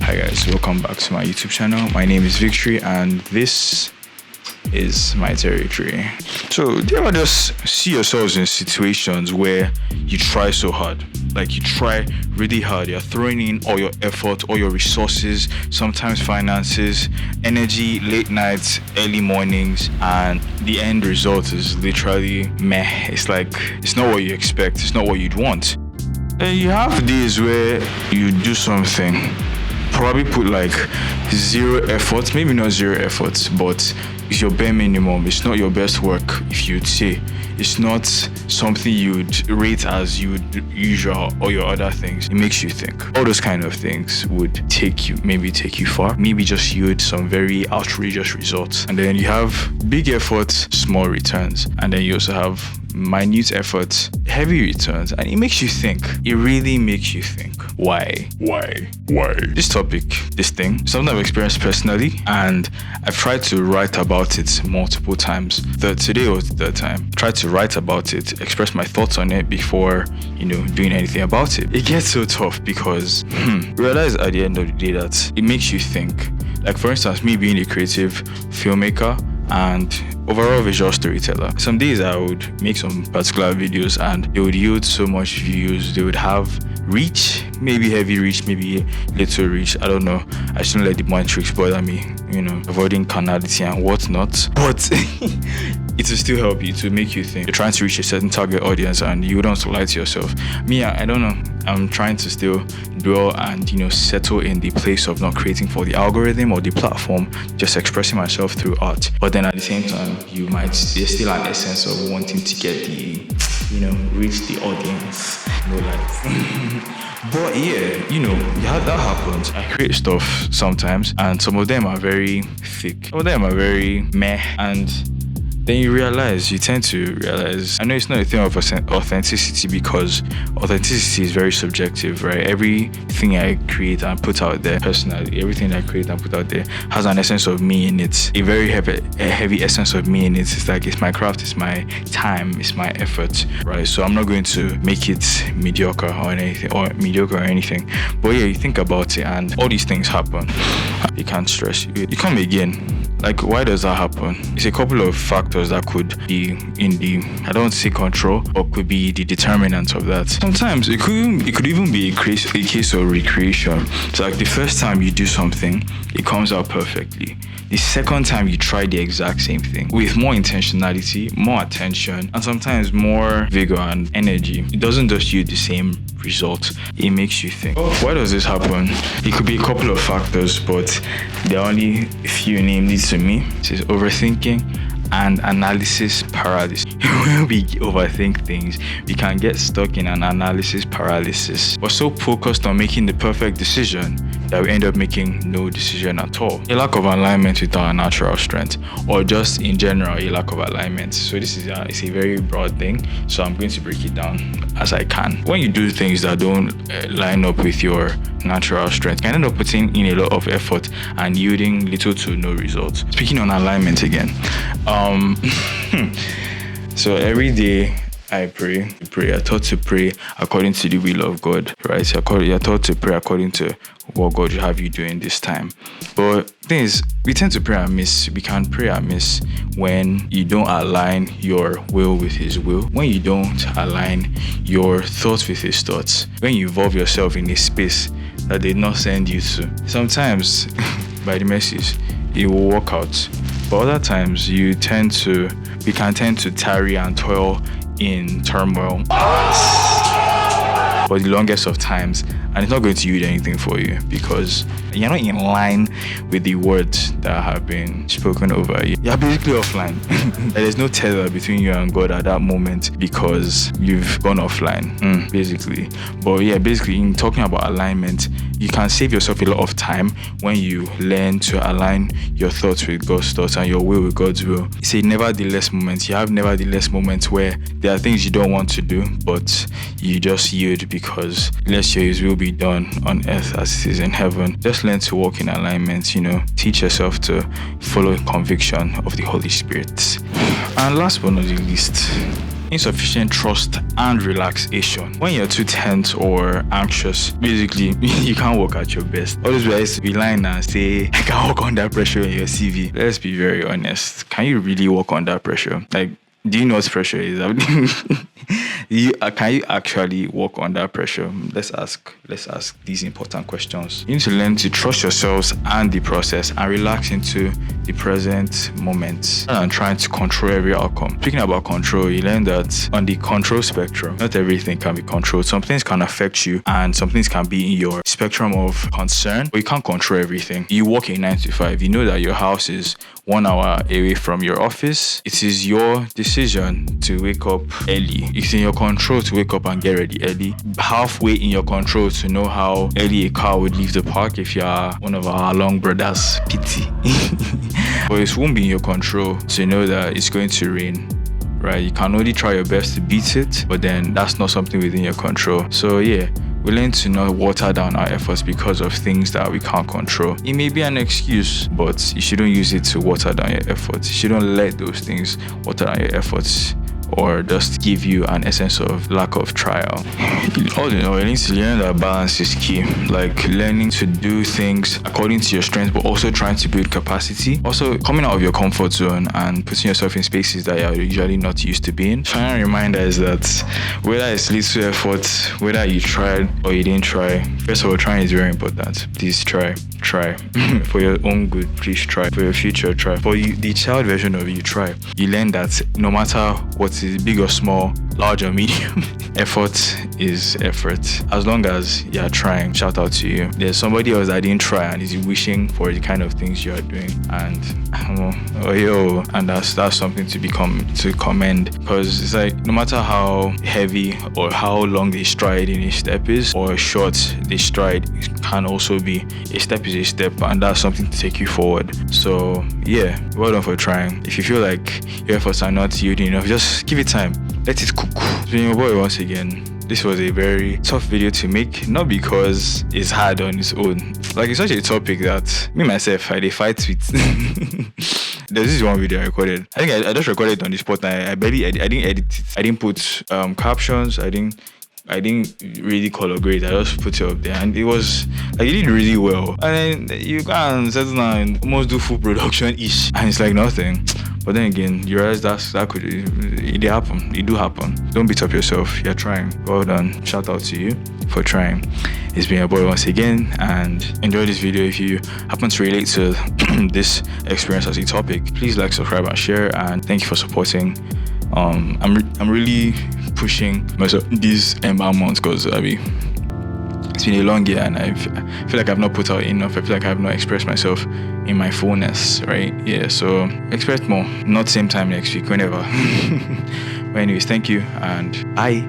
Hi guys, welcome back to my YouTube channel. My name is Victory and this is my territory. So do you ever just see yourselves in situations where you try so hard? Like you try really hard, you're throwing in all your effort, all your resources, sometimes finances, energy, late nights, early mornings, and the end result is literally meh. It's like, it's not what you expect, it's not what you'd want. And you have days where you do something, probably put like zero effort, maybe not zero effort, but it's your bare minimum. It's not your best work, if you'd say. It's not something you'd rate as you would usual or your other things. It makes you think. All those kind of things would maybe take you far, maybe just yield some very outrageous results. And then you have big efforts, small returns. And then you also have minute efforts, heavy returns. And it makes you think. It really makes you think. Why? This topic, this thing, something I've experienced personally, and I've tried to write about it multiple times. Today was the third time. Tried to write about it, express my thoughts on it before, doing anything about it. It gets so tough because realize at the end of the day that it makes you think. Like for instance, me being a creative filmmaker and overall visual storyteller. Some days I would make some particular videos and they would yield so much views. They would have reach, maybe heavy reach, maybe little reach. I don't know. I shouldn't let the metrics bother me, avoiding carnality and whatnot. But it will still help you to make you think. You're trying to reach a certain target audience and you don't lie to yourself. Me, I don't know. I'm trying to still dwell and settle in the place of not creating for the algorithm or the platform, just expressing myself through art. But then at the same time, there's still an essence of wanting to get the, reach the audience. But yeah, that happens. I create stuff sometimes and some of them are very thick. Some of them are very meh, and then you tend to realize, I know it's not a thing of authenticity because authenticity is very subjective, right? Everything I create and put out there personally, everything I create and put out there has an essence of me in it, a very heavy essence of me in it. It's like, it's my craft, it's my time, it's my effort, right? So I'm not going to make it mediocre or anything. But yeah, you think about it and all these things happen. You can't stress. You come again. Like, why does that happen? It's a couple of factors that could be in the, I don't want to say control, but could be the determinant of that. Sometimes it could even be a case of recreation. So like the first time you do something, it comes out perfectly. The second time you try the exact same thing with more intentionality, more attention, and sometimes more vigor and energy, it doesn't just yield the same result. It makes you think, why does this happen? It could be a couple of factors, but there are only a few, namely to me. It is overthinking and analysis paralysis. When we overthink things, we can get stuck in an analysis paralysis. We're so focused on making the perfect decision that we end up making no decision at all. A lack of alignment with our natural strength, or just in general a lack of alignment. So this is it's a very broad thing, so I'm going to break it down as I can. When you do things that don't line up with your natural strength, you can end up putting in a lot of effort and yielding little to no results. Speaking on alignment again, so every day I pray. You're taught to pray according to the will of God, right? You're taught to pray according to what God will have you do in this time. But the thing is, we tend to pray amiss. We can pray amiss when you don't align your will with His will, when you don't align your thoughts with His thoughts, when you involve yourself in a space that did not send you to. Sometimes, by the message, it will work out. But other times, we can tend to tarry and toil in turmoil for the longest of times, and it's not going to yield anything for you because you're not in line with the words that have been spoken over you. You're basically offline. There's no tether between you and God at that moment because you've gone offline, basically. But yeah, basically in talking about alignment, you can save yourself a lot of time when you learn to align your thoughts with God's thoughts and your will with God's will. It's a nevertheless moment. You have nevertheless moments where there are things you don't want to do, but you just yield because let His will be done on earth as it is in heaven. Just learn to walk in alignment, teach yourself to follow conviction of the Holy Spirit. And last but not the least, insufficient trust and relaxation. When you're too tense or anxious, basically you can't work at your best. All those guys be lying and say, I can work under pressure in your CV. Let's be very honest. Can you really work under pressure? Like, do you know what pressure is? Can you actually work under pressure? Let's ask these important questions. You need to learn to trust yourselves and the process and relax into the present moment rather than trying to control every outcome. Speaking about control, you learn that on the control spectrum, not everything can be controlled. Some things can affect you and some things can be in your spectrum of concern, but you can't control everything. You work a 9 to 5. You know that your house is 1 hour away from your office. It is your decision to wake up early. It's in your control to wake up and get ready early. Halfway in your control to know how early a car would leave the park if you are one of our long brothers. Pity. But it won't be in your control to know that it's going to rain. Right? You can only try your best to beat it, but then that's not something within your control. So yeah, we learn to not water down our efforts because of things that we can't control. It may be an excuse, but you shouldn't use it to water down your efforts. You shouldn't let those things water down your efforts or just give you an essence of lack of trial. All in all, you need to learn that balance is key. Like learning to do things according to your strengths, but also trying to build capacity. Also coming out of your comfort zone and putting yourself in spaces that you're usually not used to being. Final reminder is that whether it's little effort, whether you tried or you didn't try, first of all, trying is very important. Please try. For your own good, please try. For your future, try. For you, the child version of you, try. You learn that no matter what is big or small, large or medium, effort is effort. As long as you're trying, shout out to you. There's somebody else that didn't try and is wishing for the kind of things you're doing, and that's something to commend, because it's like no matter how heavy or how long the stride in a step is or short the stride can also be, a step is a step, and that's something to take you forward. So yeah, well done for trying. If you feel like your efforts are not yielding enough, just give it time, let it cook. It's been your boy once again. This was a very tough video to make, not because it's hard on its own. Like, it's such a topic that me myself I fight with. There's this one video I recorded. I think I just recorded it on the spot. I didn't edit it. I didn't put captions. I didn't really color grade. I just put it up there, and it was like, it did really well. And then you can settle down and almost do full production ish, and it's like nothing. But then again, you realize it happen. It do happen. Don't beat up yourself. You're trying. Well done. Shout out to you for trying. It's been your boy once again, and enjoy this video. If you happen to relate to this experience as a topic, please like, subscribe, and share. And thank you for supporting. I'm really pushing myself these months, because it's been a long year and I feel like I've not put out enough. I feel like I have not expressed myself in my fullness, right? Yeah, so expect more. Not same time next week, whenever. But anyways, thank you and bye.